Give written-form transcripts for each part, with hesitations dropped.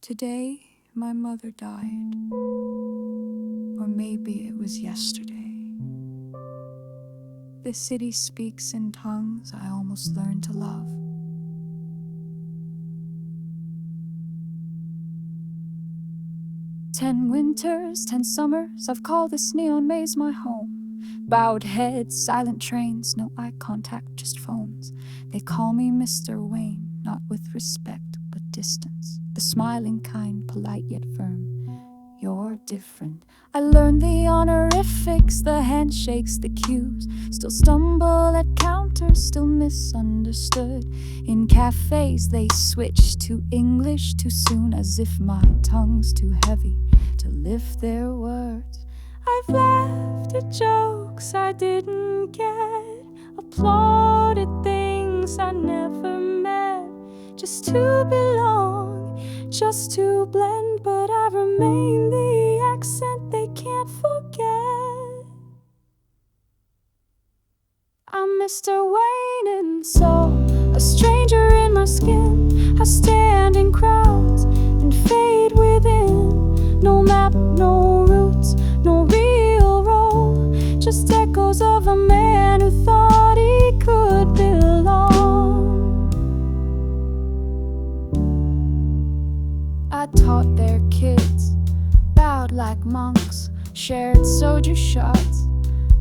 Today, my mother died. Or maybe it was yesterday. The city speaks in tongues I almost learned to love. Ten winters, 10 summers, I've called this neon maze my home. Bowed heads, silent trains, no eye contact, just phones. They call me Mr. Wayne, not with respect, but distance. The smiling kind, polite yet firm. You're different. I learned the honorifics, the handshakes, the cues. Still stumble at counters, still misunderstood. In cafes they switch to English too soon, as if my tongue's too heavy to lift their words. I've laughed at jokes I didn't get, applauded things I never met, just to belong, just to blend, but I remain the accent they can't forget. I'm Mr. Wayne in soul, a stranger in my skin. I stand in crowds and fade within. No map, no roots, no real role, just echoes of a man who thought he could belong. I taught their kids, bowed like monks, shared soju shots,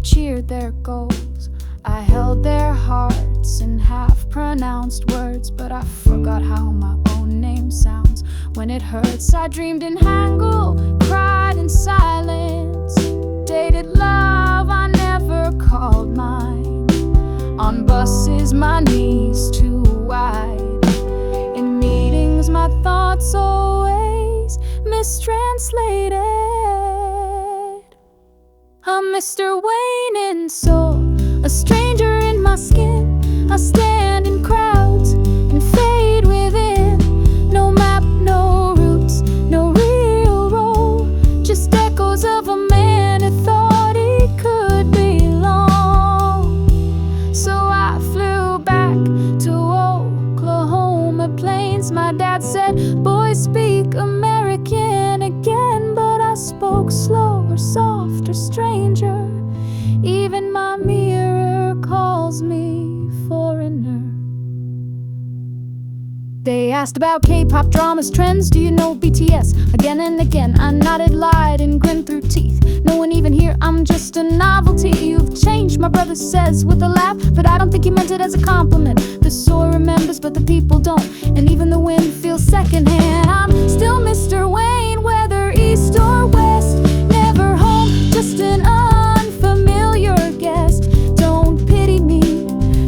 cheered their goals. I held their hearts in half-pronounced words, but I forgot how my own name sounds when it hurts. I dreamed in Hangul, cried in silence, dated love I never called mine. On buses, my knees too wide. In meetings, my thoughts always mistranslated. I'm Mr. Wayne in soul, a stranger in my skin. I stand in crowds and fade within. No map, no roots, no real role, just echoes of a man who thought he could belong. So I flew back to Oklahoma plains. My dad said, "Boy, speak American again," but I spoke slower, softer, stranger. Even my mirror calls me foreigner. They asked about K-pop dramas, trends. Do you know BTS? Again and again I nodded, lied, and grinned through teeth. No one even here, I'm just a novelty. You've changed, my brother says with a laugh, but I don't think he meant it as a compliment. The soil remembers, but the people don't, and even the wind feels secondhand. I'm still Mr. Wayne, whether east or west, never home, just an unfamiliar guest. Don't pity me,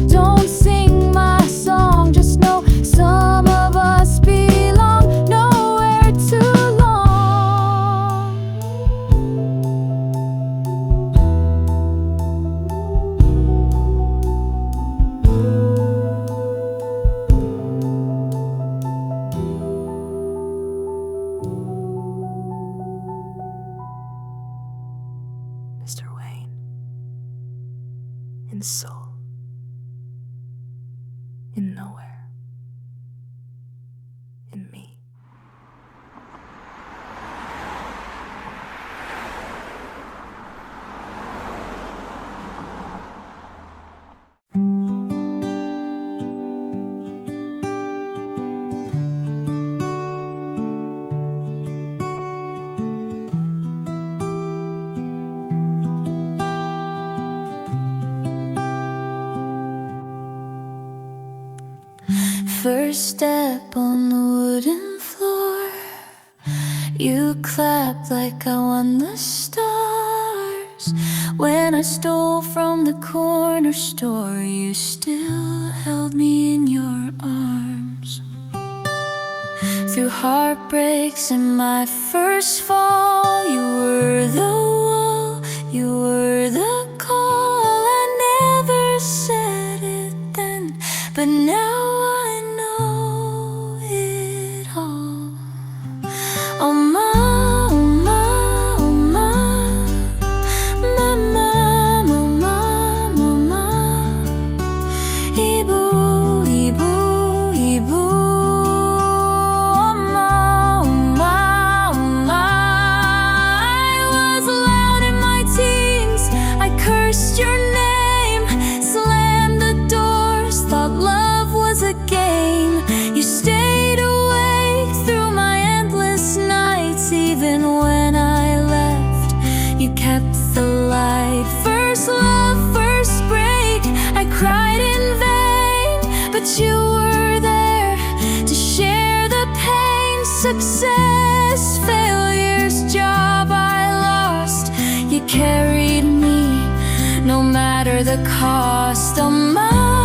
don't sing my song, just know some of us belong nowhere too long. Mr. Wayne in soul, in nowhere, in me. First step on the wooden floor, you clapped like I won the stars. When I stole from the corner store, you still held me in your arms. Through heartbreaks and my first fall, you were the wall, you were the call. I never said it then, but now I know it all. Oh ma, oh ma, oh ma, mama, mama, mama, ibu, ibu, ibu, oh ma, oh success, failure's job I lost. You carried me, no matter the cost. Oh, mama,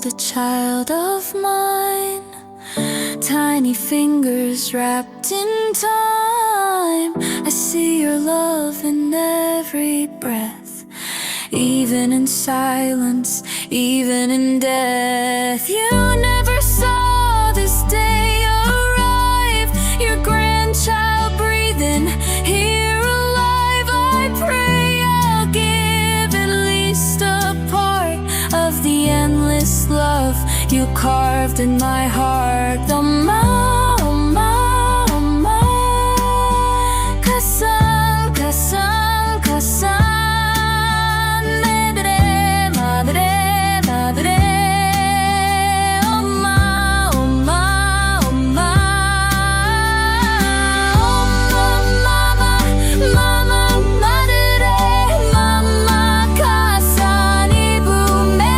a child of mine, tiny fingers wrapped in time. I see your love in every breath, even in silence, even in death. You never saw this day arrive, your grandchild breathing here alive. I pray I'll give at least a part of the endless love you carved in my heart. The mama, Kasan, Kasan, Kasan, Madre, Madre, Madre. Oh, ma, oh, ma, oh, ma. Oh, mama, mama, madre, mama, Kasan, ibume.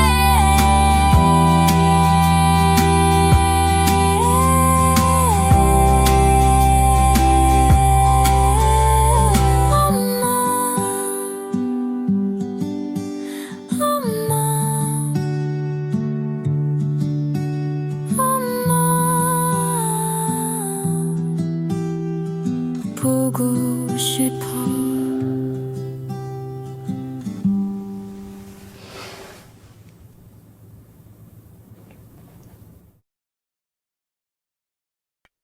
보고 싶어.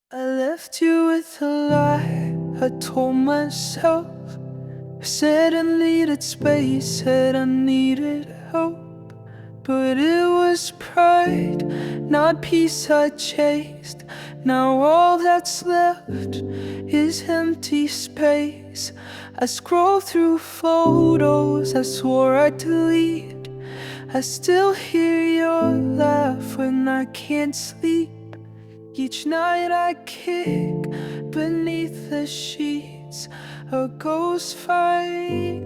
I left you with a lie. I told myself, I said I needed space, said I needed hope. But it was pride, not peace I chased. Now all that's left is empty space. I scroll through photos I swore I'd delete. I still hear your laugh when I can't sleep. Each night I kick beneath the sheets, a ghost fight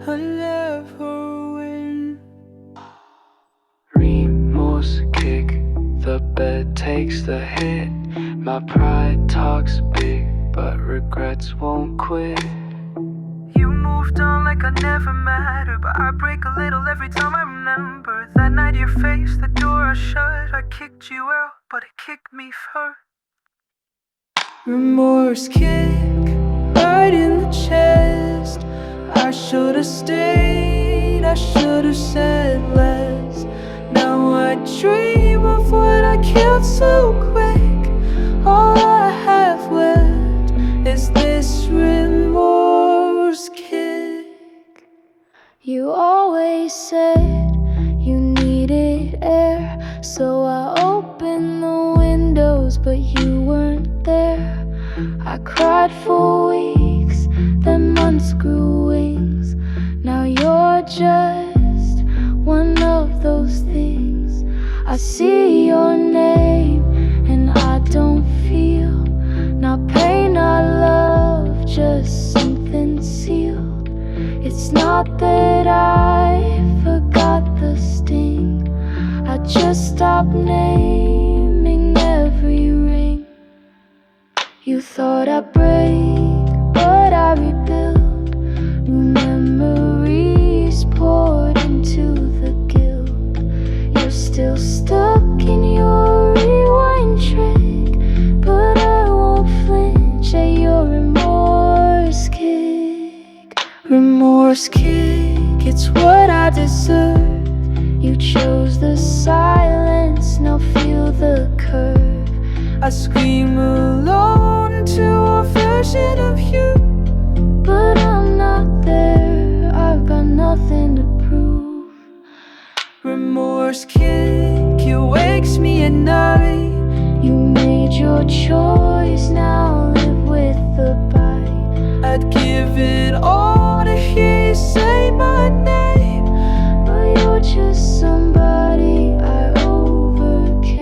I never win. Remorse kick, the bed takes the hit. My pride talks big, but regrets won't quit. You moved on like I never mattered, but I break a little every time I remember. That night your face, the door I shut. I kicked you out, but it kicked me first. Remorse kick right in the chest. I should've stayed, I should've said less. Now I dream of what I killed so quick. All I have left is this remorse kick. You always said you needed air, so I opened the windows, but you weren't there. I cried for weeks, then months grew wings. Now you're just one of those things. I see your name and I don't feel, not pain, not love, just something sealed. It's not that I forgot the sting, I just stopped naming every ring. You thought I'd break, but I rebuild. New memories poured into the guild. You're still stuck in your rewind trick, but I won't flinch at your remorse kick. Remorse kick, it's what I deserve. You chose the silence, now feel the curve. I scream alone to a version of you, but I'm not there, I've got nothing to prove. remorse kick, it wakes me at night. You made your choice, now live with the bite. I'd give it all to hear you say my name, but you're just somebody I overcame.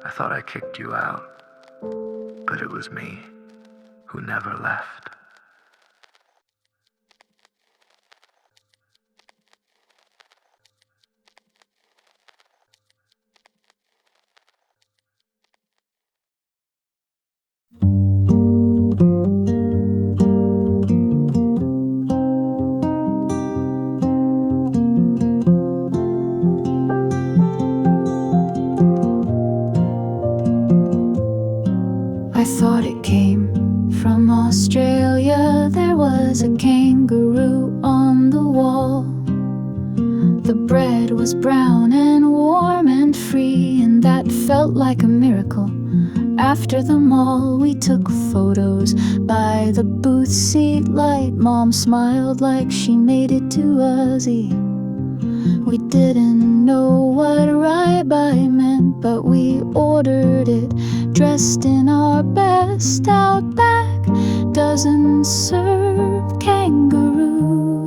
I thought I kicked you out, but it was me who never left. I thought it came from Australia. There was a kangaroo on the wall. The bread was brown and warm and free, and that felt like a miracle. After the mall, we took photos by the booth seat light. Mom smiled like she made it to Aussie. We didn't know what rye-bye meant, but we ordered it, dressed in our best. Outback doesn't serve kangaroo.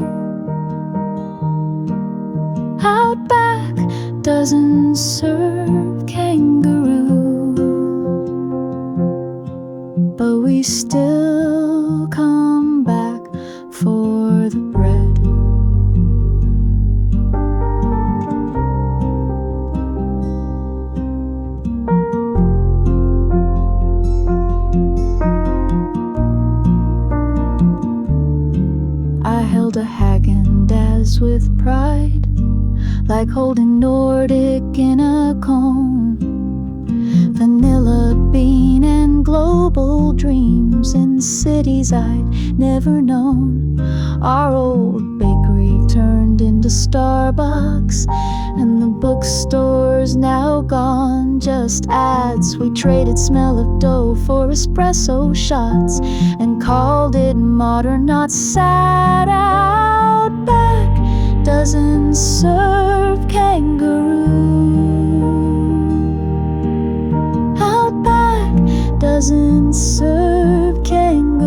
Outback doesn't serve kangaroo. But we still come back for the bread. I held a Häagen-Dazs with pride, like holding Nordic in a cone. Vanilla bean and global dreams in cities I'd never known. Our old bakery turned into Starbucks, and the bookstore's now gone, just ads. We traded smell of dough for espresso shots and called it modern, not sad. Outback doesn't serve kangaroo. Outback doesn't serve kangaroo.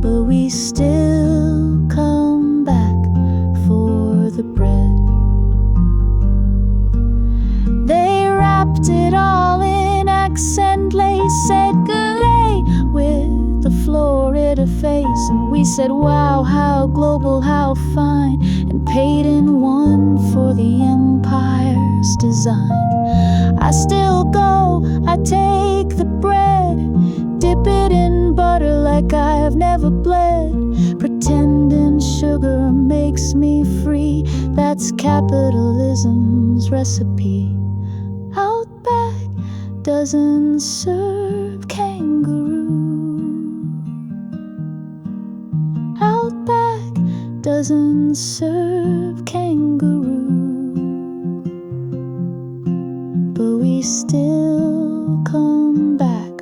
But we still come back for the bread. They wrapped it all in accent lace, said good day with the Florida face, and we said wow, how global, how fine, and paid in one for the empire's design. I still go, I take the bread, dip it in butter like I've never bled, pretending sugar makes me free. That's capitalism's recipe. Outback doesn't serve kangaroo. Outback doesn't serve kangaroo. But we still come back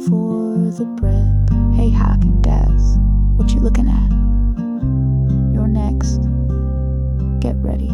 for the bread. Hey Häagen-Dazs, what you looking at? You're next. Get ready.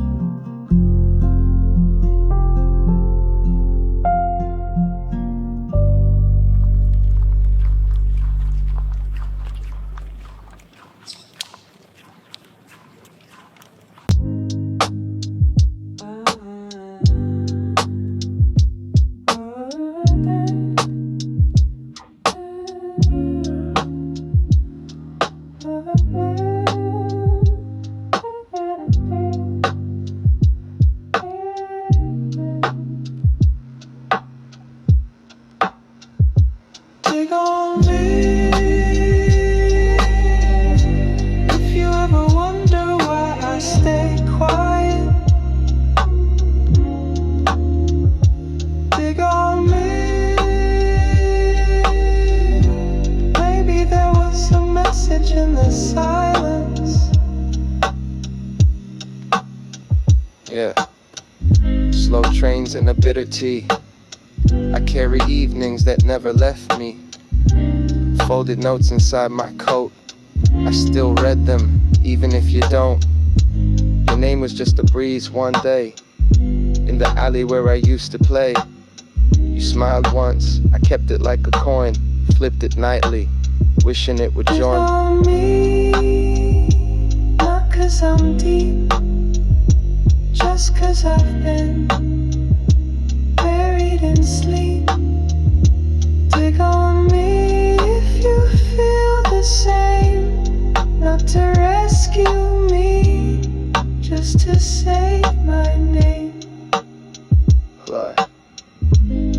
Dig on me if you ever wonder why I stay quiet. Dig on me. Maybe there was a message in the silence. Yeah. Slow trains and a bitter tea. I carry evenings that never left me. Folded notes inside my coat, I still read them, even if you don't. Your name was just a breeze one day, in the alley where I used to play. You smiled once, I kept it like a coin, flipped it nightly, wishing it would join. On me, not 'cause I'm deep, just 'cause I've been buried in sleep. Dig on me if you feel the same, not to rescue me, just to say my name.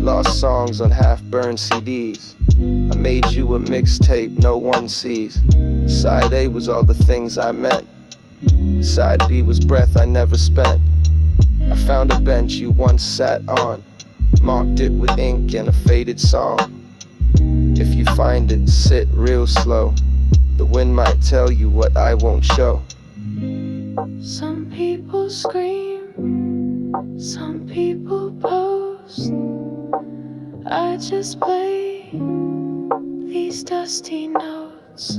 Lost songs on half-burned CDs. I made you a mixtape no one sees. Side A was all the things I meant. Side B was breath I never spent. I found a bench you once sat on, marked it with ink and a faded song. If you find it, sit real slow. The wind might tell you what I won't show. Some people scream, some people post. I just play these dusty notes,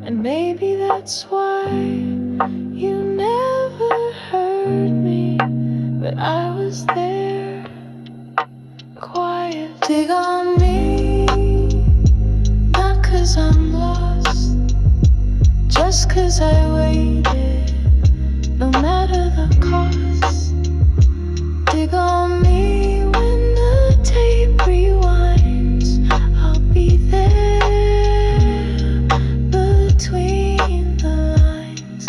and maybe that's why you never heard me, but I was there, quiet. Dig on me, not 'cause I'm lost, just 'cause I waited, no matter the cost. Dig on me when the tape rewinds, I'll be there between the lines.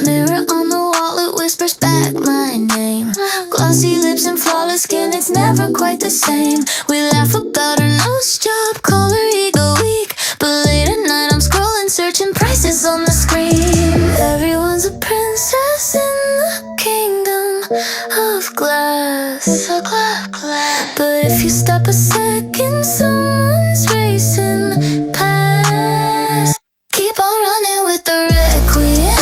Mirror on the wall, it whispers back my name. Glossy lips and flawless skin, it's never quite the same. We laugh about our nose job, call her ego weak, but late at night I'm scrolling, searching prices on the screen. Everyone's a princess in the kingdom of glass, but if you stop a second, someone's racing past. Keep on running with the red queen.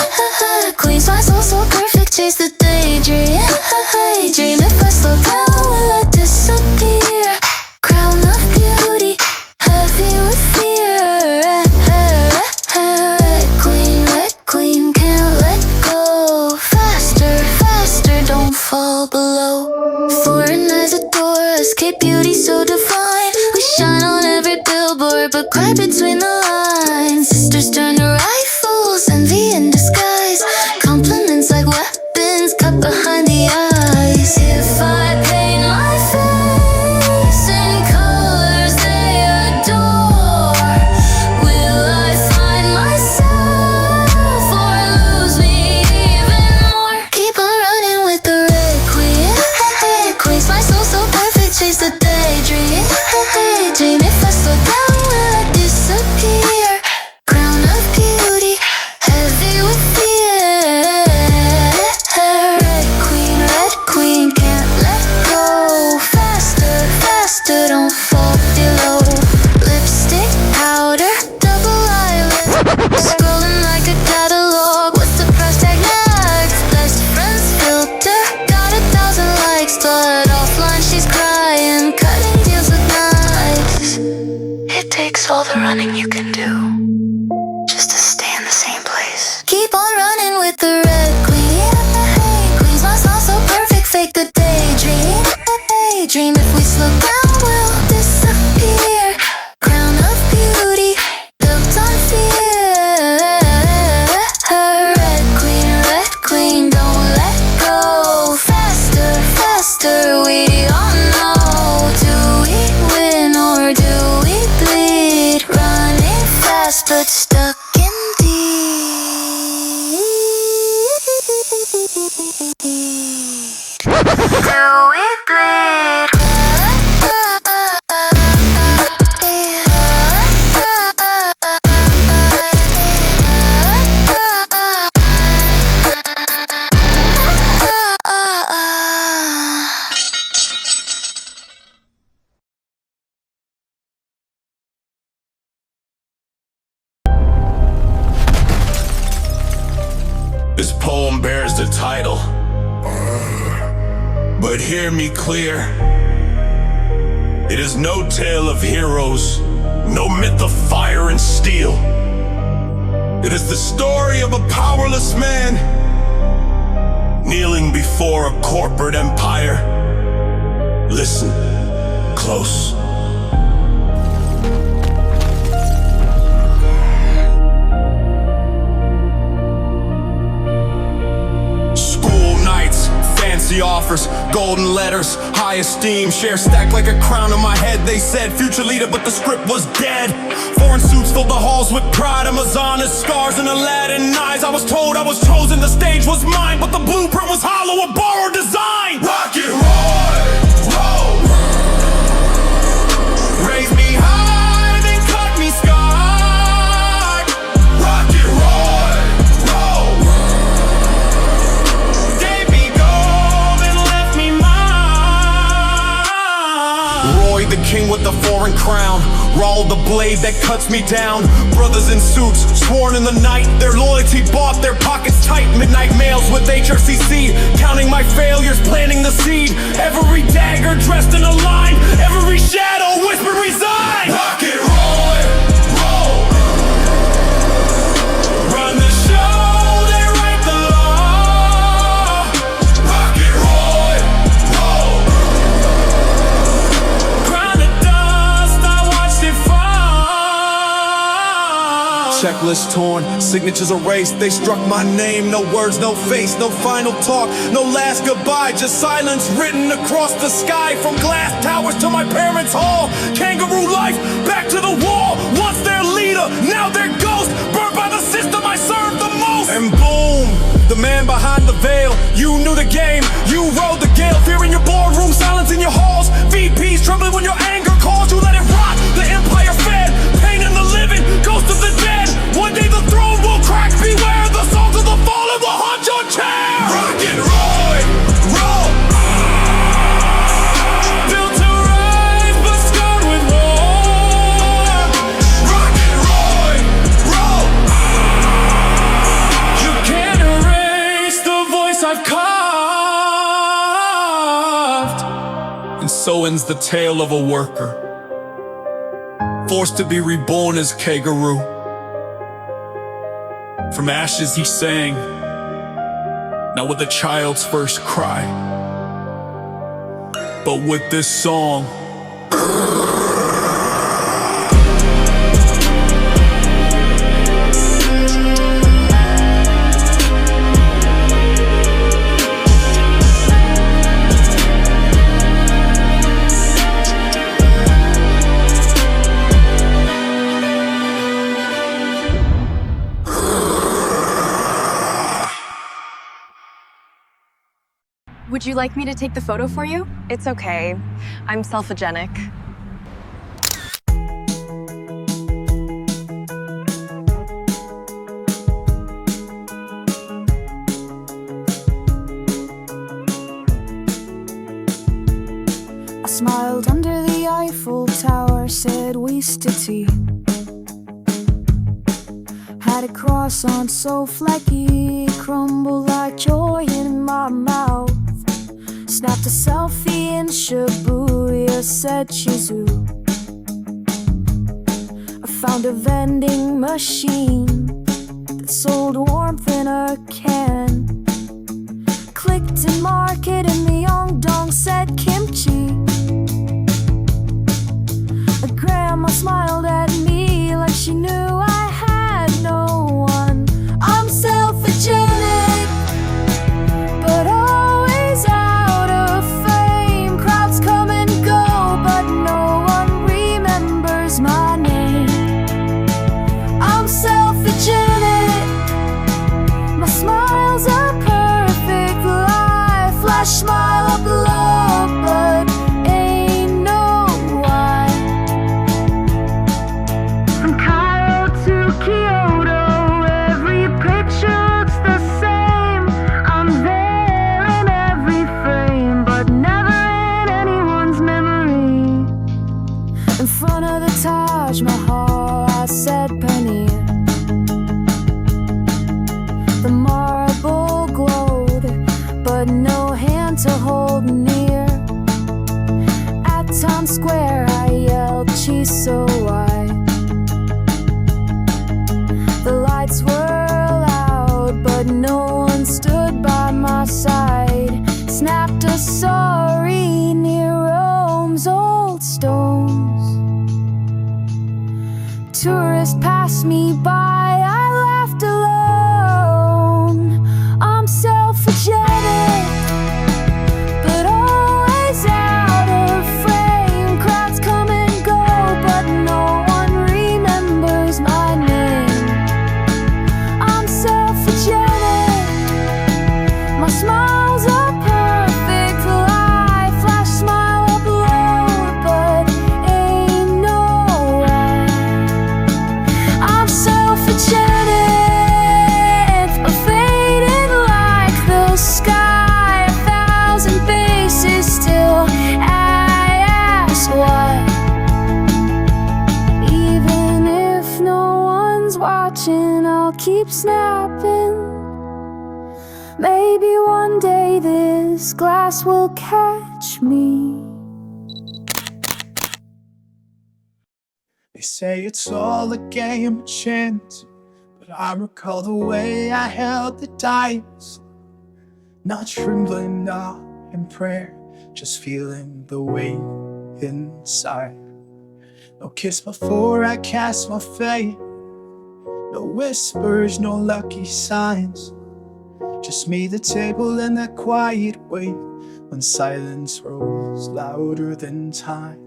Queen's my soul so perfect, chase the daydream. Dream if I slow down, will I disappear? Crown of beauty, heavy with fear. Red queen, can't let go. Faster, faster, don't fall below. Foreign eyes adore us, Cape beauty so divine. We shine on every billboard, but cry between the lines. Sisters turn to rifles, envy in disguise. Compliments like weapons cut behind the eyes. If I paint my face in colors they adore, will I find myself or lose me even more? Keep on running with the red queen. Queen's my soul so perfect, chase the daydream. Dream if I slow down, will I disappear? Crown of beauty, heavy with fear. Red queen, can't let go. Faster, faster, don't fall below. Lipstick, powder, double eyelid, scrolling like a catalog. What's the price tag next? Best friends filter, got 1,000 likes, but offline she's crying, cutting deals with knives. It takes all the running you can do just to stay in the same place. Keep on running with the red queen. Queen's my soul so perfect, fake the daydream. Dream if we slow down, we'll disappear. Crown of beauty, built on fear. Red queen, don't let go. Faster, faster, we all know. Do we win or do we bleed? Running fast but stuck in deep. till we bleed. This poem bears the title, but hear me clear. It is no tale of heroes, no myth of fire and steel. It is the story of a powerless man kneeling before a corporate empire. Listen close. Fancy offers, golden letters, high esteem, share stacked like a crown on my head. They said future leader, but the script was dead. Foreign suits filled the halls with pride, Amazonas scars and Aladdin eyes. I was told I was chosen, the stage was mine, but the blueprint was hollow, a borrowed design. Rock it, roll, raise me high, then cut me sky. Rock it, roll. The king with the foreign crown, Raul the blade that cuts me down. Brothers in suits, sworn in the night, their loyalty bought, their pockets tight. Midnight mails with HRCC, counting my failures, planting the seed. Every dagger dressed in a line, every shadow whispered resign. Rock it, roll, run the show, they write the law. Rock it, roll. Checklist torn, signatures erased. They struck my name, no words, no face, no final talk, no last goodbye, just silence written across the sky. From glass towers to my parents' hall, kangaroo life, back to the wall. Once their leader, now their ghost, burned by the system I served the most. And boom, the man behind the veil. You knew the game, you rode the gale. Fear in your boardroom, silence in your halls. VPs trembling when your anger calls. You let it rot, the empire fed. Pain in the living, ghost of the dead. One day the throne will crack, beware. The songs of the fallen will haunt your chair. Rock and roll. Built to rise, but scarred with war. Rock and roll. You can't erase the voice I've carved. And so ends the tale of a worker, forced to be reborn as Kangaroo. From ashes he sang, not with a child's first cry, but with this song. Would you like me to take the photo for you? It's okay. I'm self-agenic. I smiled under the Eiffel Tower, said we stood tea. Had a croissant so flaky, it crumbled like joy in my mouth. Snapped a selfie in Shibuya, said Shizu. I found a vending machine that sold warmth in a can. Clicked in market and the Yongdong said kimchi. A grandma smiled at me like she knew I had no one. I'm self-agenic, but always out of fame. Crowds come and go, but no one remembers my name. I'm self-agenic, my smile's a perfect lie. Flash smile up low. hold near. At Times Square I yelled, she's so white. The lights were loud, but no one stood by my side. Snapped a sorry near Rome's old stones. Tourists passed me by, I laughed alone. I'm self-agenic, but always out of frame. Crowds come and go, but no one remembers my name. I'm self-agenic, my smile's a perfect lie. Flash smile up low, but ain't no way. I'm self-agenic, faded like the sky. 1,000 faces still, I ask why. Even if no one's watching, I'll keep snapping. Maybe one day this glass will catch me. They say it's all a game of chance, but I recall the way I held the dice. Not trembling, not in prayer, just feeling the weight inside. No kiss before I cast my fate, no whispers, no lucky signs. Just me, the table, and that quiet wait when silence rolls louder than time.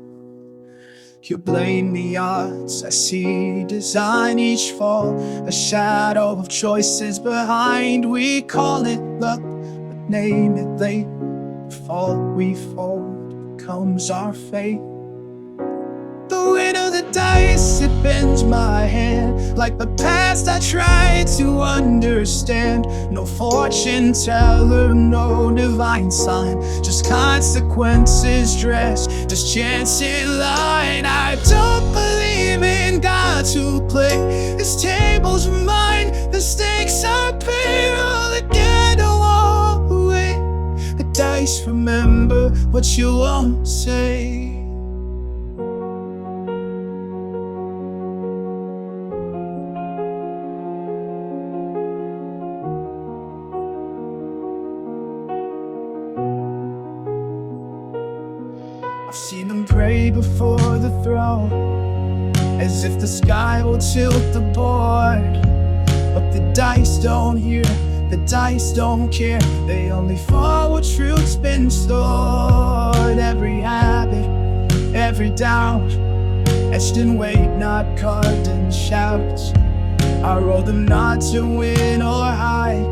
You blame the odds, I see design each fall, a shadow of choices behind. We call it luck, but name it late. The fault we fold becomes our fate. The weight of the dice, it bends my hand, like the past I tried to understand. No fortune teller, no divine sign, just consequences dressed as chance in line. I don't believe in God to play, this table's mine, the stakes I pay. All again, I walk away. The dice remember what you won't say. I've seen them pray before the throne, as if the sky will tilt the board. But the dice don't hear, the dice don't care. They only fall where truth's been stored. Every habit, every doubt, etched in weight, not carved in shouts. I roll them not to win or hide,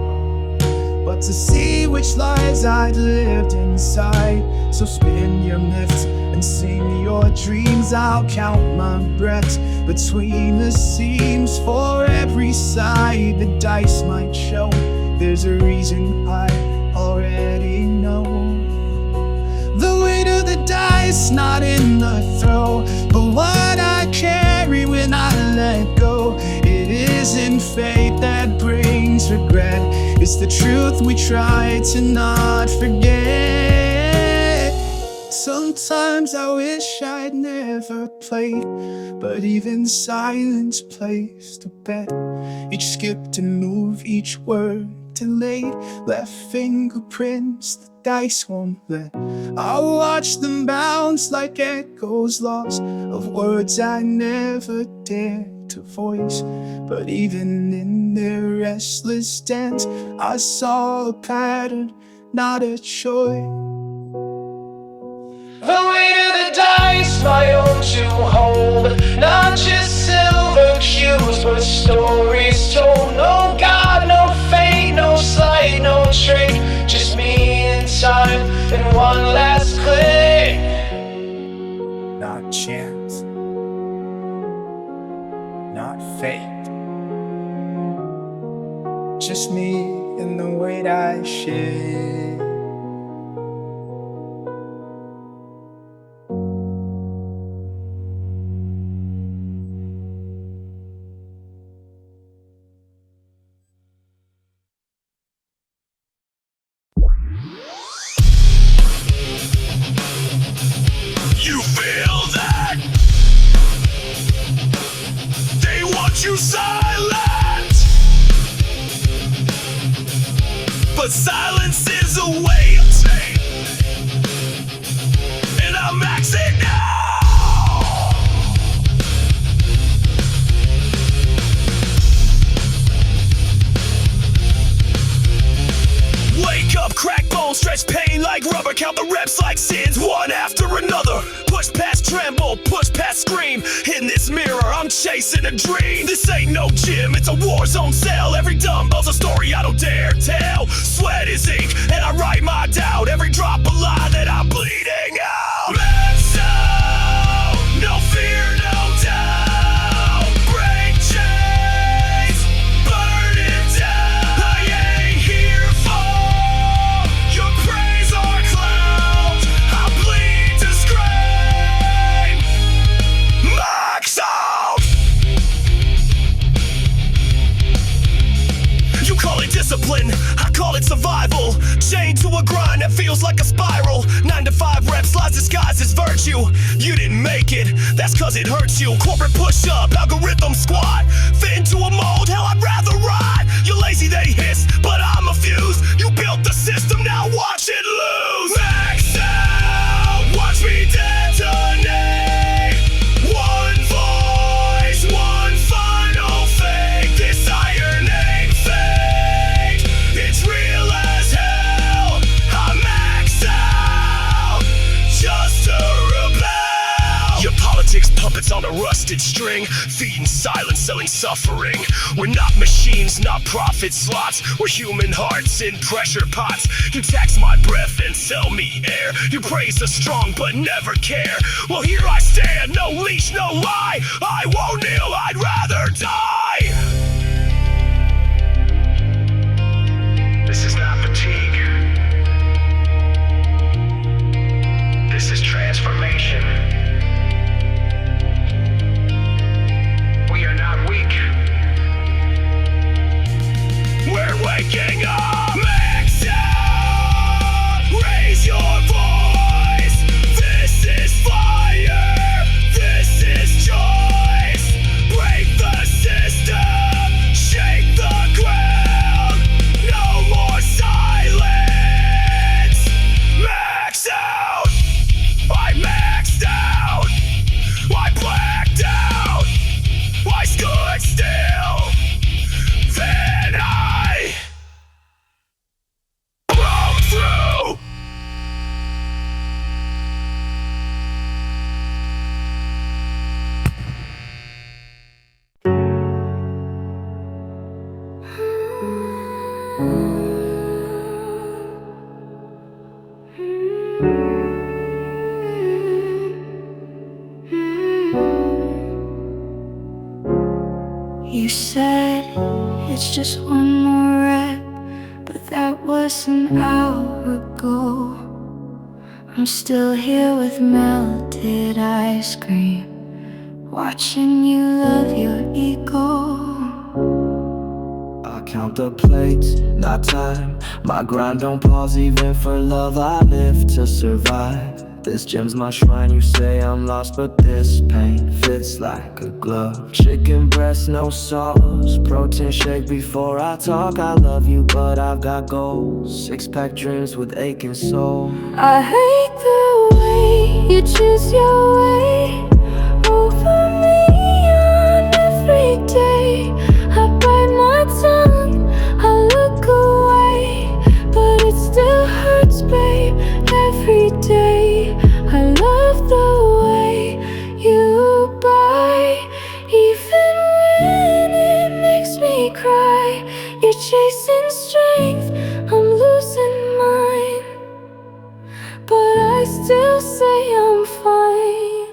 but to see which lies I'd lived inside. So spin your myths and sing your dreams. I'll count my breaths between the seams. For every side the dice might show, there's a reason I already know. The weight of the dice, not in the throw, but what I carry when I let go. It isn't fate that brings regret, it's the truth we try to not forget. Sometimes I wish I'd never played, but even silence placed a bet. Each skipped and move, each word delayed, left fingerprints the dice won't let. I'll watch them bounce like echoes lost of words I never dared to voice. But even in their restless dance, I saw a pattern, not a choice. The weight of the dice, my own to hold, not just silver cues, but stories told. No God, no fate, no sight, no trait, just me in time and one last click. Not chance, not fate, just me and the weight I share. never count the reps like sins, one after another. Push past tremble, push past scream. In this mirror, I'm chasing a dream. This ain't no gym, it's a war zone cell. Every dumbbell's a story I don't dare tell. Sweat is ink, and I write my doubt. Every drop of lie that I'm bleeding out. Lips out, no fear, no doubt. Break chains, burn it down. I ain't here for your praise or clout. I bleed to scream. Max out. You call it discipline, I call it survival. Chained to a grind that feels like a spiral. 9 to 5 reps, lies disguised as virtue. You didn't make it, that's cause it hurts you. Corporate push-up, algorithm squat. Fit into a mold, hell I'd rather ride. You're lazy, they hiss, but I'm a fuse. You built the system, now watch it lose. Max out, watch me detonate. One voice, one final fake. This iron ain't fake, it's real as hell. I'm maxed out, just to rebel. Your politics puppets on a rusted string, feeding silence, selling suffering. We're not machines, not profit slots. We're human hearts in pressure pots. You tax my breath and sell me air. You praise the strong but never care. Well, here I stand, no leash, no lie. I won't kneel, I'd rather die. This is not fatigue. This is transformation. We are not weak. We're waking up. Max out. Raise your voice. This is fire. This is choice. Break the system. Shake the ground. No more silence. Max out. I maxed out. I blacked out. I stood still. Then I broke through. You said it's just one more rep, but that was an hour ago. I'm still here with melted ice cream, watching you love your ego. I count the plates, not time. My grind don't pause even for love. I live to survive. This gym's my shrine. You say I'm lost, but this pain fits like a glove. Chicken breast, no sauce. Protein shake before I talk. I love you, but I've got goals. 6-pack dreams with aching soul. I hate the way you choose your way over me on every day. I bite my tongue, I look away, but it still hurts, babe, every day. I love the way you bite, even when it makes me cry. You're chasing strength, I'm losing mine, but I still say I'm fine.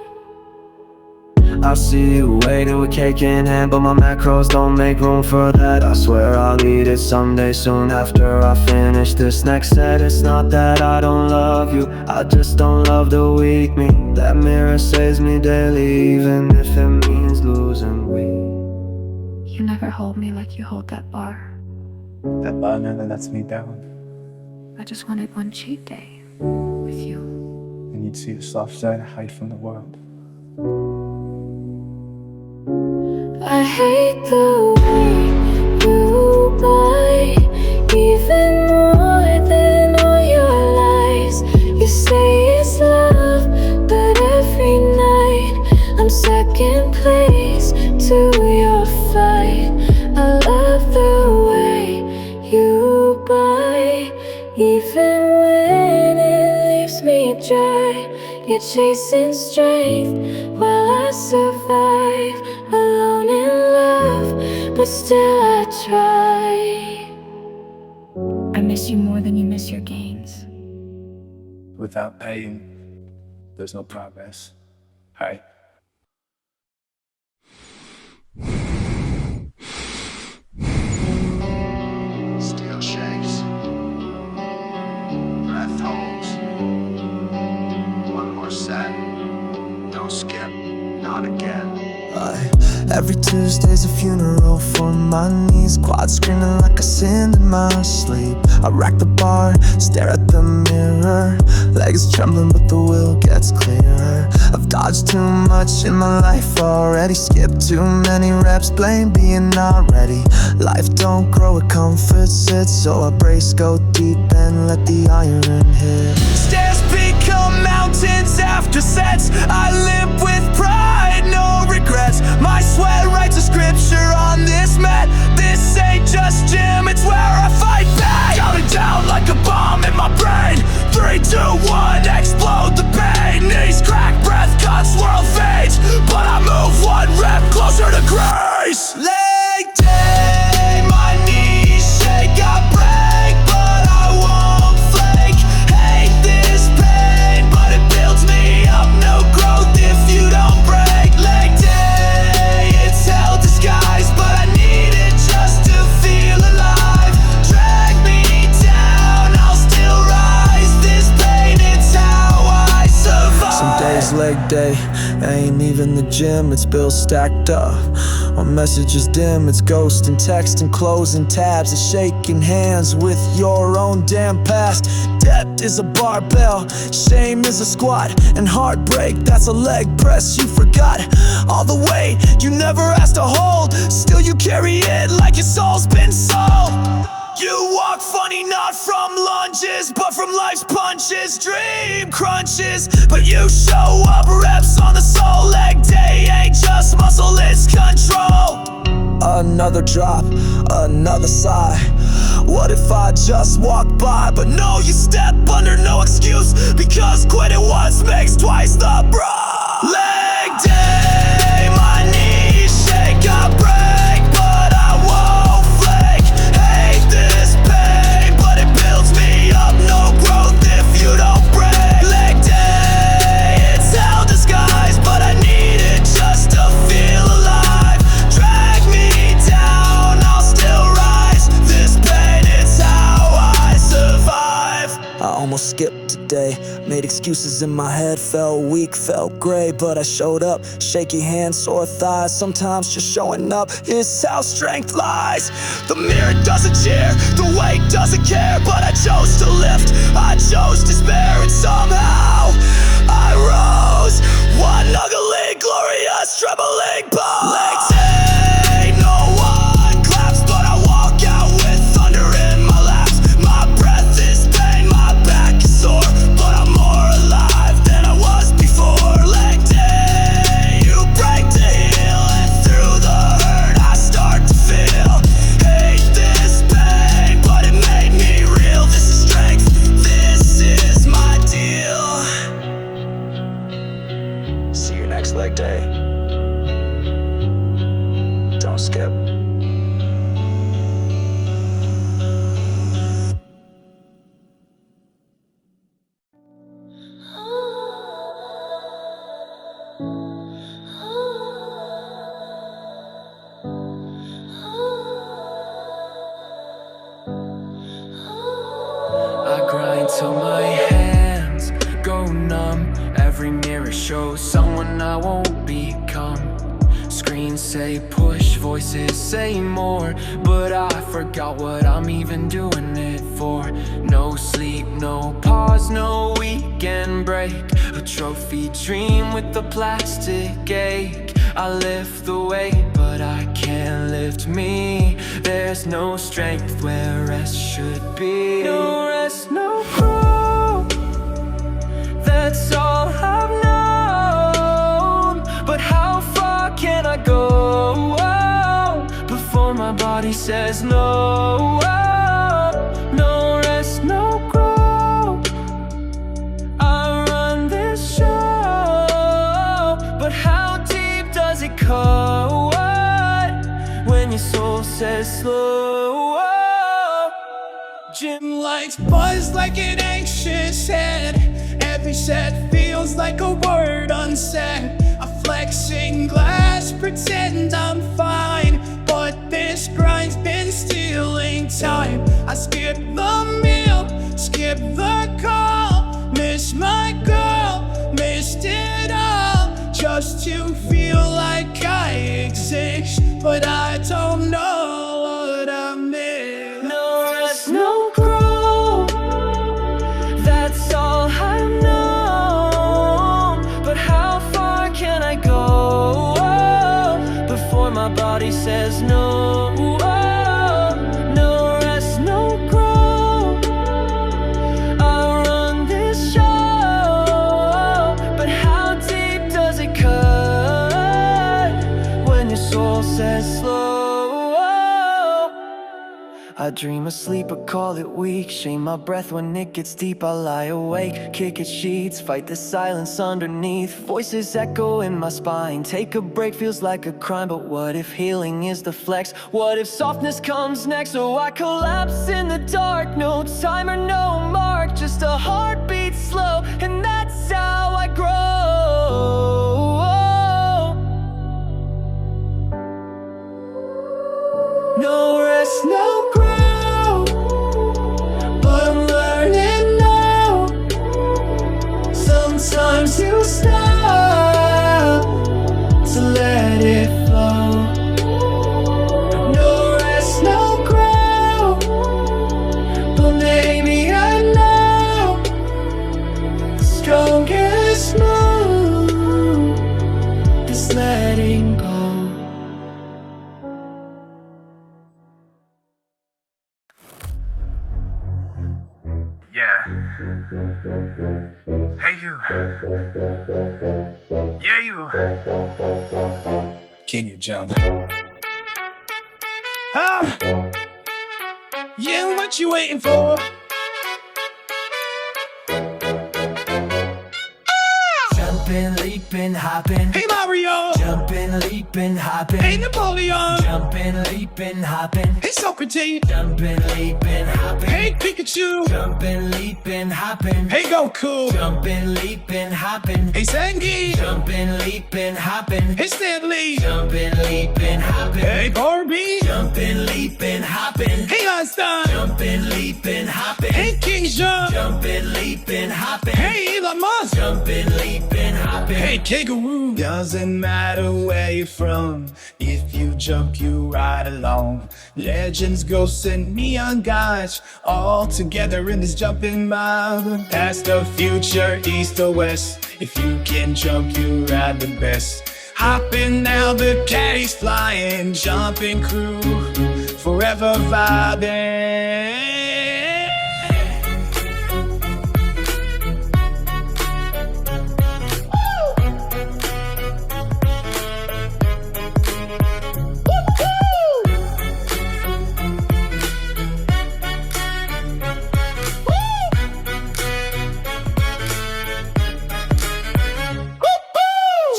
I see you waiting with cake in hand, but my macros don't make room for that. I swear I'll eat it someday soon after I finish this next set. It's not that I don't love you, I just don't love the weak me. That mirror saves me daily, even if it means losing weight. You never hold me like you hold that bar. That bar never lets me down. I just wanted one cheat day with you. And you'd see the soft side I hide from the world. I hate the way you bite, even more than all your lies. You say it's love, but every night I'm second place to your fight. I love the way you bite, even when it me dry. You're chasing strength while I survive, alone in love, but still I try. I miss you more than you miss your gains. Without pain, there's no progress. Hey. Steel shakes. Breath holds. One more set. Don't skip. Not again. Every Tuesday's a funeral for my knees. Quad screaming like I sinned in my sleep. I rack the bar, stare at the mirror. Legs trembling but the will gets clearer. I've dodged too much in my life already. Skipped too many reps, blame being not ready. Life don't grow, it comforts it. So I brace, go deep and let the iron hit. Stairs become mountains after sets. I live with pride, no regrets. My sweat writes a scripture on this mat. This ain't just gym, it's where I fight back. Counting down like a bomb in my brain. 3, 2, 1, explode the pain. Knees crack, breath cuts, world fades. But I move one rep closer to grace. Leg day, my knees shake. I break, but I won't flake. Hate this pain, but it builds me up. No growth if you don't break. Leg day, it's hell disguised, but I need it just to feel alive. Drag me down, I'll still rise. This pain, it's how I survive. Some days leg day, ain't even the gym, it's bills stacked up. My message is dim, it's ghost and text and closing tabs. It's shaking hands with your own damn past. Debt is a barbell, shame is a squat, and heartbreak, that's a leg press you forgot. All the weight you never asked to hold, still you carry it like your soul's been sold. You walk funny, not from lunges, but from life's punches. Dream crunches, but you show up. Reps on the soul. Leg day ain't just muscle, it's control. Another drop, another sigh. What if I just walk by? But no, you step under, no excuse, because quitting once makes twice the price. Leg day, my knees shake. I break, but I won't flake. Hate this pain, but it builds me up. No growth if you don't break. Leg day, it's hell disguised, but I need it just to feel alive. Drag me down, I'll still rise. This pain, it's how I survive. I almost skipped today, made excuses in my head. Felt weak, felt gray, but I showed up. Shaky hands, sore thighs, sometimes just showing up is how strength lies. The mirror doesn't cheer, the weight doesn't care, but I chose to lift, I chose to spare, and somehow I rose. One ugly, glorious, trembling pose. Leg day, no one claps, but I walk out with thunder in my laps. My breath is pain, my back is sore, but I'm more alive than I was before. Leg day, you break to heal, and through the hurt I start to feel. Hate this pain, but it made me real. This is strength, this is my deal. See you next leg day. Don't skip. I grind till my hands go numb. Every mirror shows someone I won't become. Screens say push, voices say more, but I forgot what I'm even doing it for. No sleep, no pause, no weekend break. A trophy dream with a plastic ache. I lift the weight, but I can't lift me. There's no strength where rest should be. No rest, no growth, that's all I've known. But how far can I go before my body says no? No rest, no growth, I soul says slow. Gym lights buzz like an anxious head. Every set feels like a word unsaid. A flexing glass, pretend I'm fine, but this grind's been stealing time. I skip the meal, skip the call, miss my girl, missed it all, just to feel like I exist, but I don't know what I miss. No rest, no growth, that's all I know. But how far can I go before my body says no? No rest, no growth, I run this show. But how deep does it cut when your soul says slow? I dream of sleep, but call it weak. Shame my breath when it gets deep. I lie awake, kick at sheets, fight the silence underneath. Voices echo in my spine. Take a break feels like a crime, but what if healing is the flex? What if softness comes next? So I collapse in the dark. No timer, no mark, just a heartbeat slow, and that's how I grow. No rest, no growth, but I'm learning now. Sometimes you stop to let it flow. No rest, no growth, but maybe I know the strongest move is letting go. Yeah. Hey you. Yeah you. Can you jump? Ah! Yeah, what you waiting for? Jumping, leaping, hopping. Hey Mario! Jumping, leaping, hopping. Hey Napoleon! Jumping, leaping, hopping. Hey Socrates! Jumping, leaping, hopping. Hey Pikachu! Jumping, leaping, hopping. Hey Goku! Jumping, leaping, hopping. Hey Zangief! Jumping, leaping, hopping. Hey Stanley! Jumping, leaping, hopping. Hey Barbie! Jumping, leaping, hopping. Hey Einstein! Jumping, leaping, hopping. Hey King Jean! Jumping, leaping, hopping. Hey Elon Musk! Jumping, leaping, hopping. Hey Kangaroo! Doesn't matter where you're from, if you jump you ride along. Legends, ghosts and neon guys, all together in this jumping mob. Past or future, east or west, if you can jump you ride the best. Hopping now, the caddy's flying, jumping crew, forever vibing.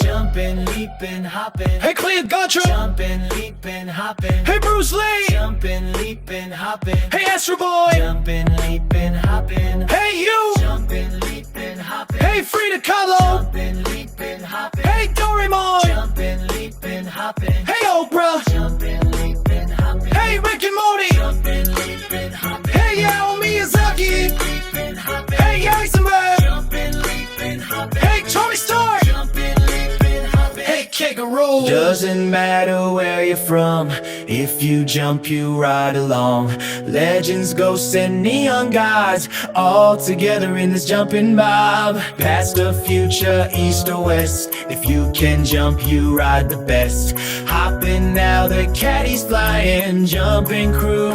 Jumping, leaping, hopping. Hey Cleopatra! Jumping, leaping, hopping. Hey Bruce Lee! Jumping, leaping, hopping. Hey Astro Boy! Jumping, leaping, hopping. Hey you! Jumping, leaping, hopping. Hey Frida Kahlo! Jumping, leaping, hopping. Hey Doraemon! Jumping, leaping, hopping. Hey Oprah! Jumping, leaping, hopping. Hey Rick and Morty! Jumping, leaping, hopping. Hey Hayao Miyazaki! Leaping, hopping. Hey Heisenberg! Jumping, leaping, hopping. Hey Tony Stark! Jumping, leaping, hopping. Hey Kangaroo! Doesn't matter where you're from, if you jump you ride along. Legends, ghosts and neon guys, all together in this jumping mob. Past or future, east or west, if you can jump you ride the best. Hopping now, the caddy's flying, jumping crew,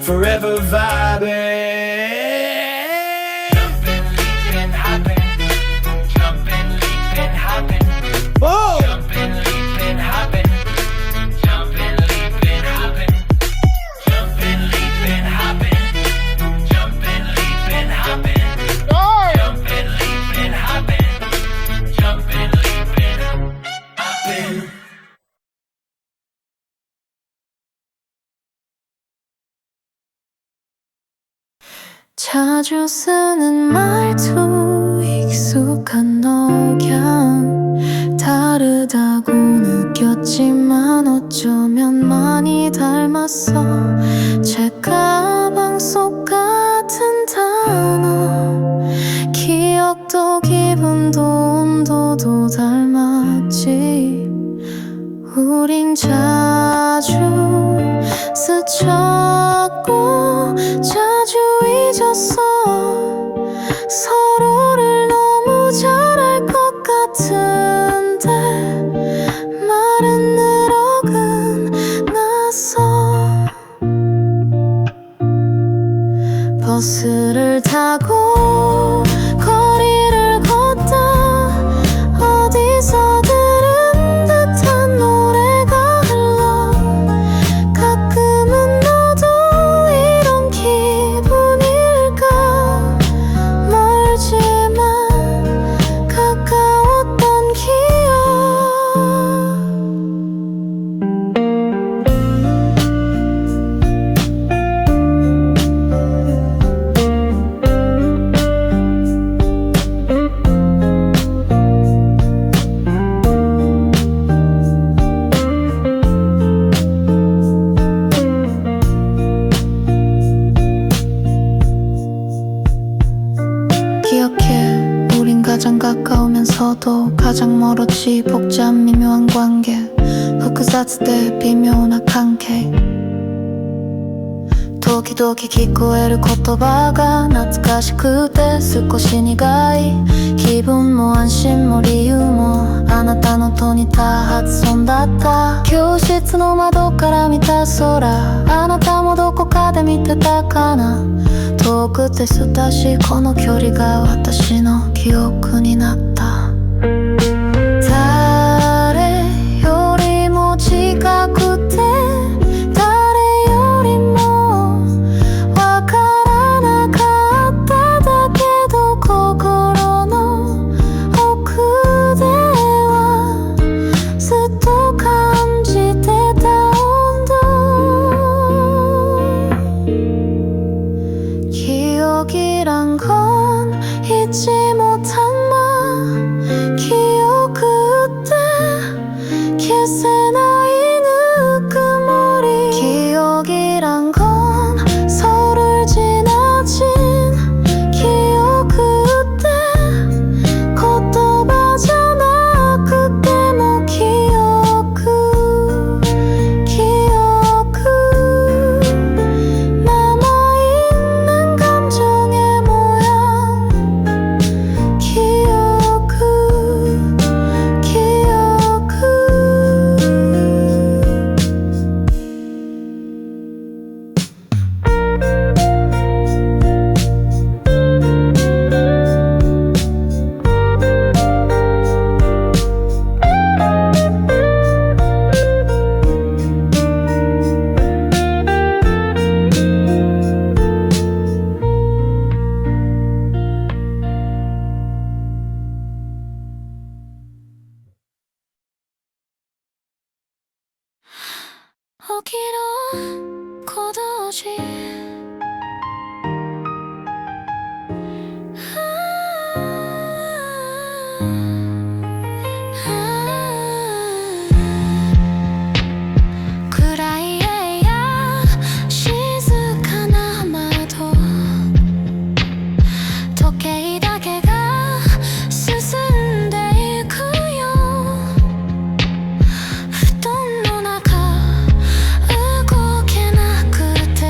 forever vibing. 자주 쓰는 말투 익숙한 억양 다르다고 느꼈지만 어쩌면 많이 닮았어 책가방 속 같은 단어 기억도 기분도 온도도 닮았지 우린 자주 스쳤고 자주 잊었어 서로를 너무 잘 알 것 같은데 말은 늘 어긋났어 버스를 타고 거리를 걷다 어디서 들은 듯한 노래가 흘러 가끔은 너도 이런 기분일까 멀지만 가까웠던 기억 기억해 우린 가장 가까우면서도 가장 멀었지 복잡 미묘한 관계 후크사츠 때 비묘한 관계時々聞こえる言葉が懐かしくて少し苦い気分も安心も理由もあなたのと似た発音だった教室の窓から見た空あなたもどこかで見てたかな遠くて親しいこの距離が私の記憶になった誰よりも近くて誰よりもわからなかっただけど心の奥ではずっと感じてた温度기억이란 건 잊지 못한 맘 기억 그때 기세 나이 느낌머리 기억이란 건 서로를 지나친 기억 그때 걷다 빠져나 그때 뭐 기억 남아있는 감정의 모양 기억 어기로 고도지 그라이에야 시즈한 아마도時計だけが進んでいくよ布団の中動けなくて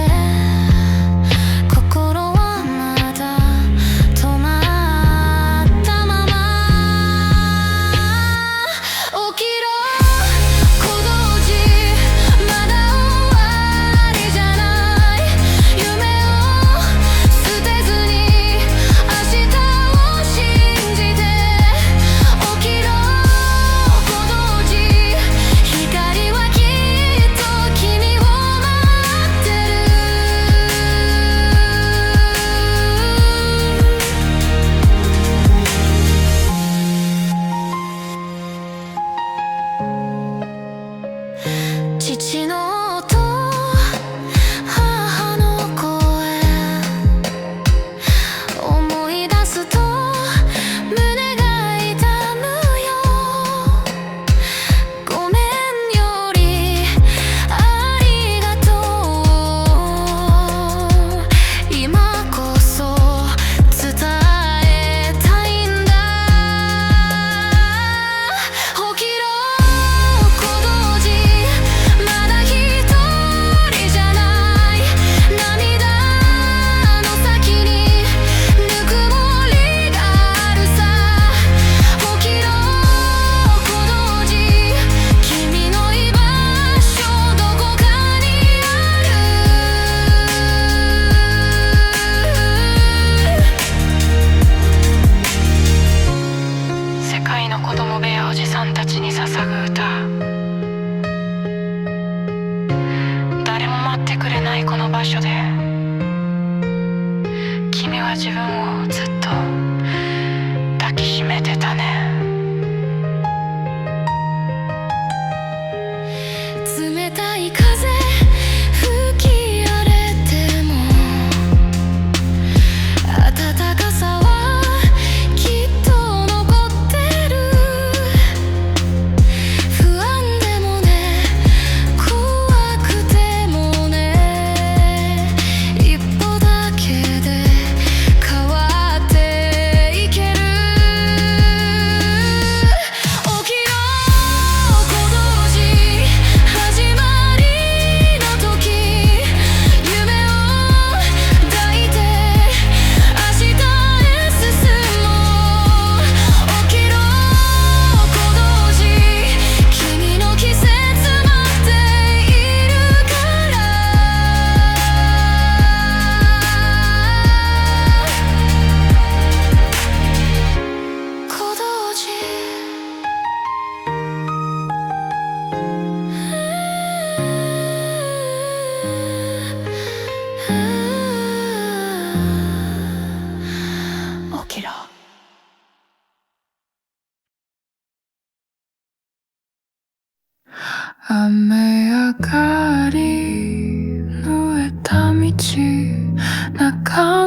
雨上がり濡れた道中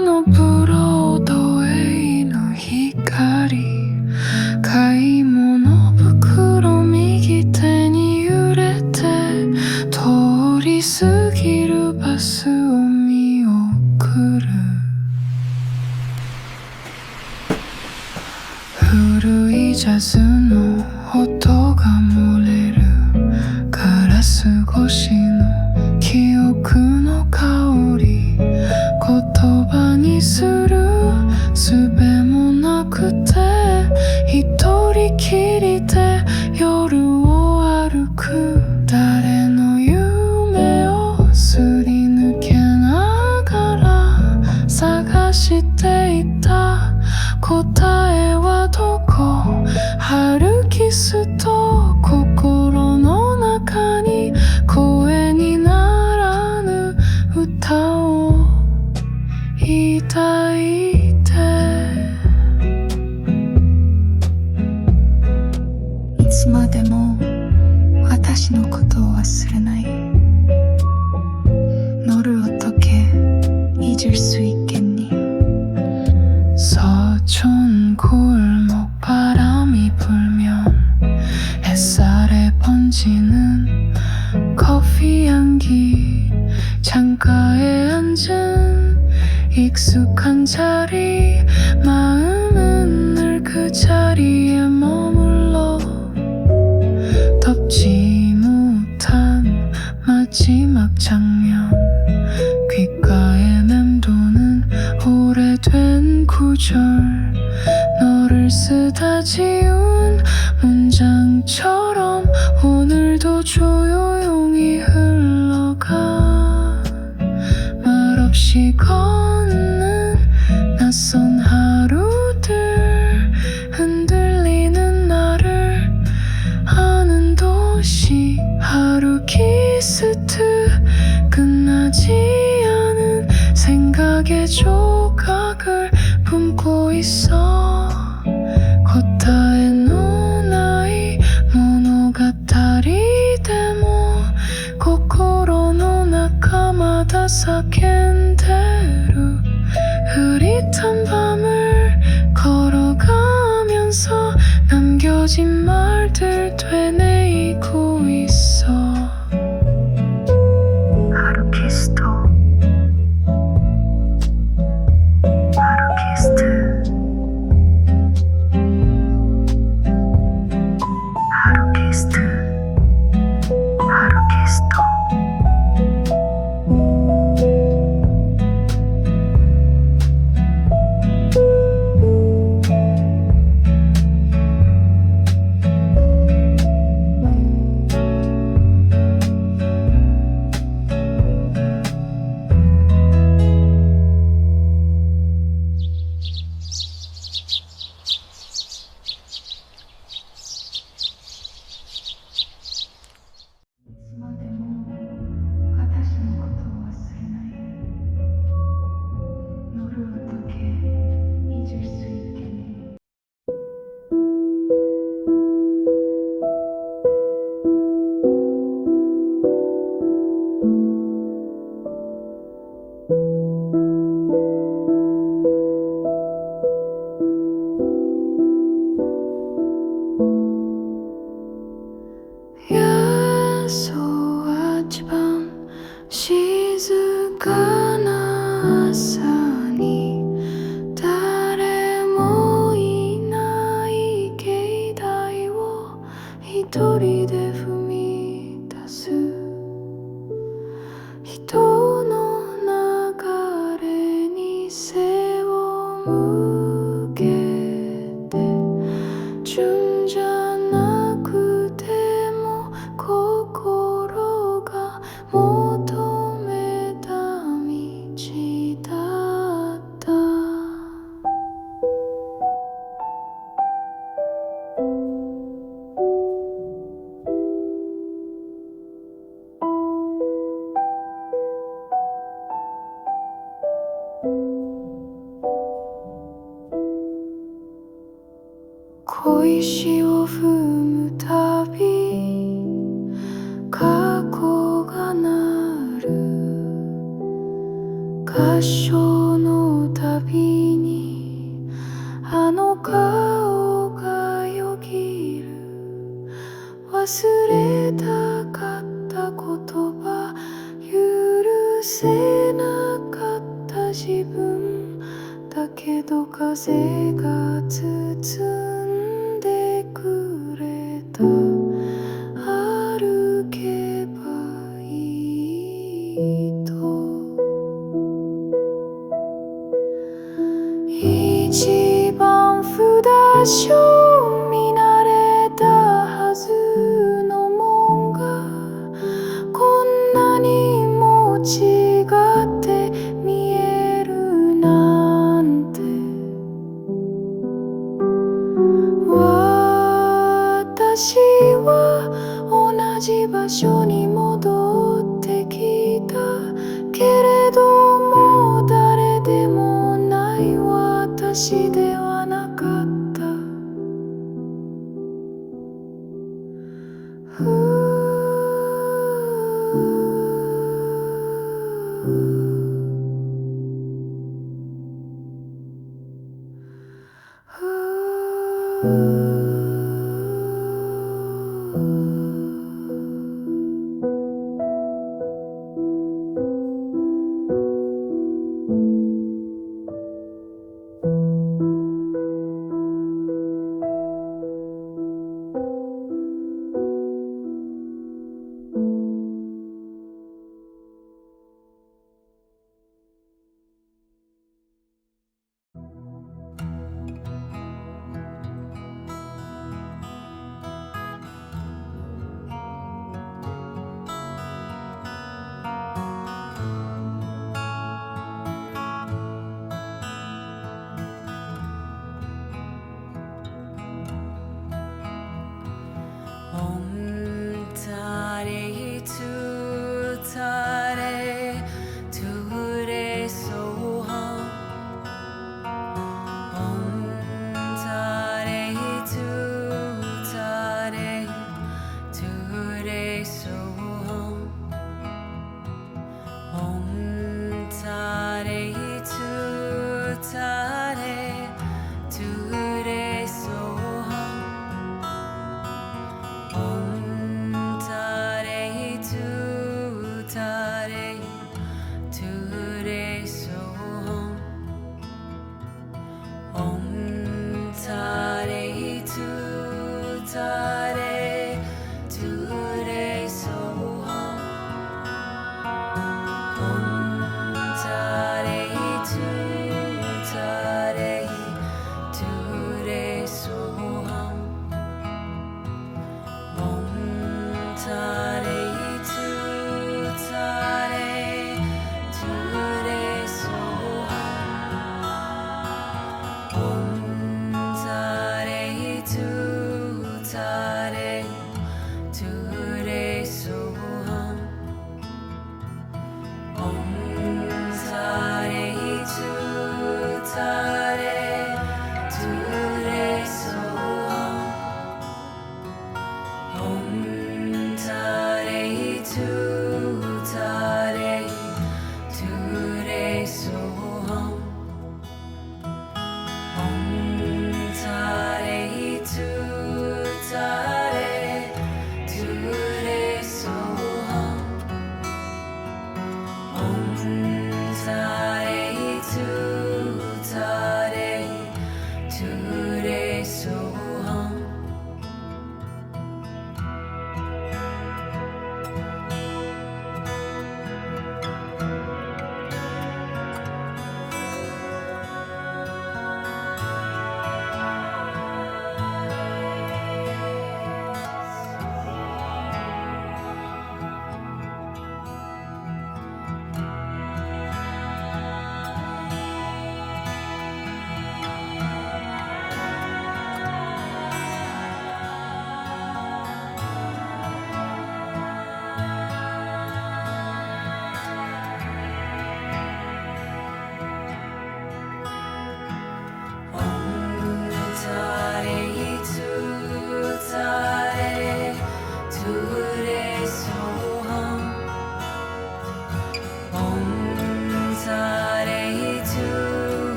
のブロードウェイの光買い物袋右手に揺れて通り過ぎるバスを見送る古いジャズの音が漏れるガラス越しの記憶の香り言葉にする術もなくて一人きりで夜を歩く誰の夢をすり抜けながら探していた答えはどこ春キスと心の中に声にならぬ歌を抱いていつまでも私のことを忘れない너를 어떻게 잊을 수 있겠니 서촌 골목 바람이 불면 햇살에 번지는 커피 향기 창가에 앉은 익숙한 자리 마음은 늘 그 자리에 머물러 덮지 못한 마지막 장면 귓가에 맴도는 오래된 구절 너를 쓰다 지운 문장처럼 오늘도 조용히 흘러가 말없이 걷는 낯선 하루들 흔들리는 나를 아는 도시 하루 키스트 끝나지 않은 생각의 조각을 품고 있어 걷다へのない物語でも心の中まだ叫んでる흐릿한 밤을 걸어가면서 남겨진 말들 되뇌이고 있어 하루 키스토 하루 키스트 하루 키스트 하루 키스토小石を踏むたび合唱のたびにあの顔がよぎる。忘れたかった言葉、許せなかった自分だけど、風が包んでくれた。歩けばいいと一番札所見慣れたはずのもんが、こんなにも違って見えるなんて。私は同じ場所に戻ってきたけれども、誰でもない私ではなかった。Om Tare Tu Tare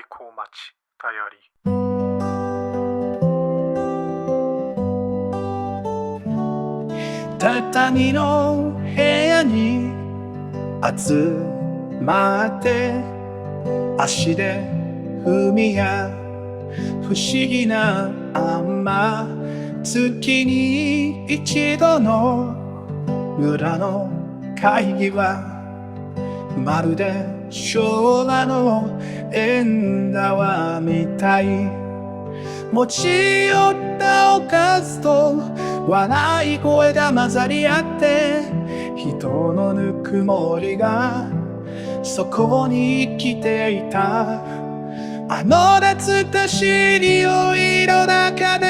抗待ちたやり。畳の部屋に集まって足で踏みや不思議な月に一度の村の会議はまるで昭和の縁側みたい。持ち寄ったおかずと笑い声が混ざり合って人のぬくもりがそこに生きていた。あの懐かしい匂いの中で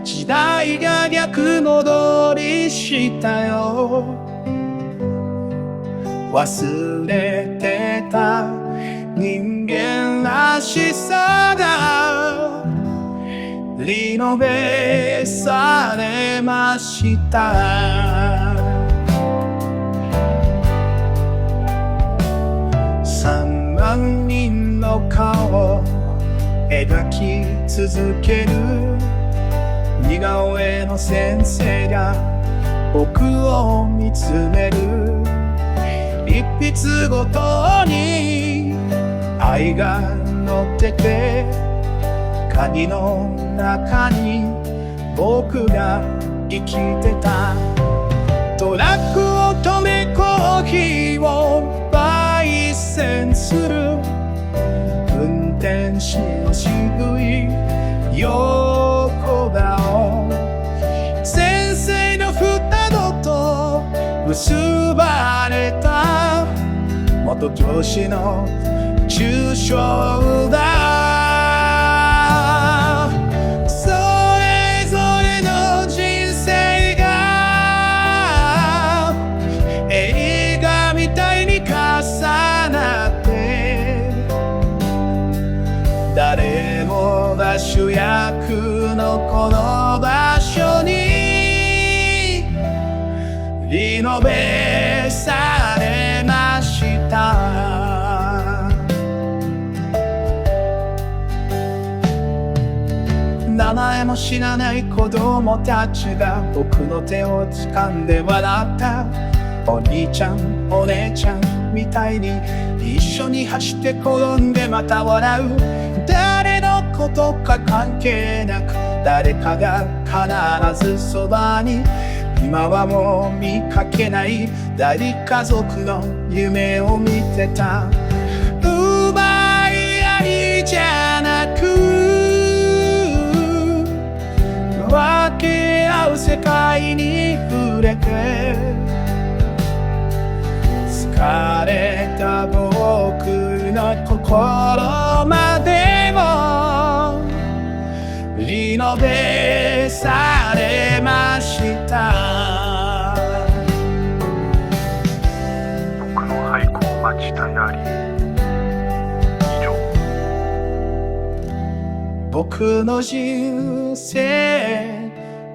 時代が逆戻りしたよ。忘れてた人間らしさがリノベされました。3万人の顔を描き続ける似顔絵の先生が僕を見つめる。一筆ごとに愛が乗ってて鍵の中に僕が生きてた。トラックを止めコーヒーを焙煎する運転手の渋い横顔。先生の双子と結ばれた元上司の抽象だ。それぞれの人生が映画みたいに重なって誰もが主役のこの場所にリノベされました。名前も知らない子供たちが僕の手を掴んで笑った。お兄ちゃんお姉ちゃんみたいに一緒に走って転んでまた笑う。誰のことか関係なく誰かが必ずそばに。今はもう見かけない大家族の夢を見てた。奪い合いじゃなく分け合う世界に触れて疲れた僕の心までもリノベされました。僕の廃校待ちたやり。以上。僕の人生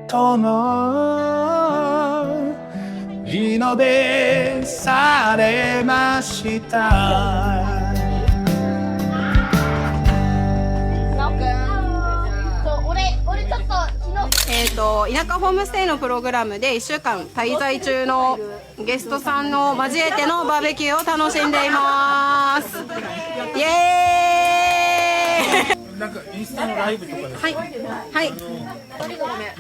とのリノベされました。田舎ホームステイのプログラムで1週間滞在中のゲストさんを交えてのバーベキューを楽しんでいます。イエーイ。なんかインスタのライブとかではいはいも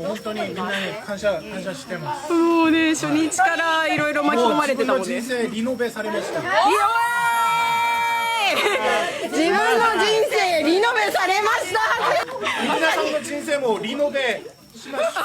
う本当にみんなね感謝してます。もうね初日からいろいろ巻き込まれてたもんね。自分の人生リノベされました。自分の人生リノベされました。皆さんの人生もリノベしました。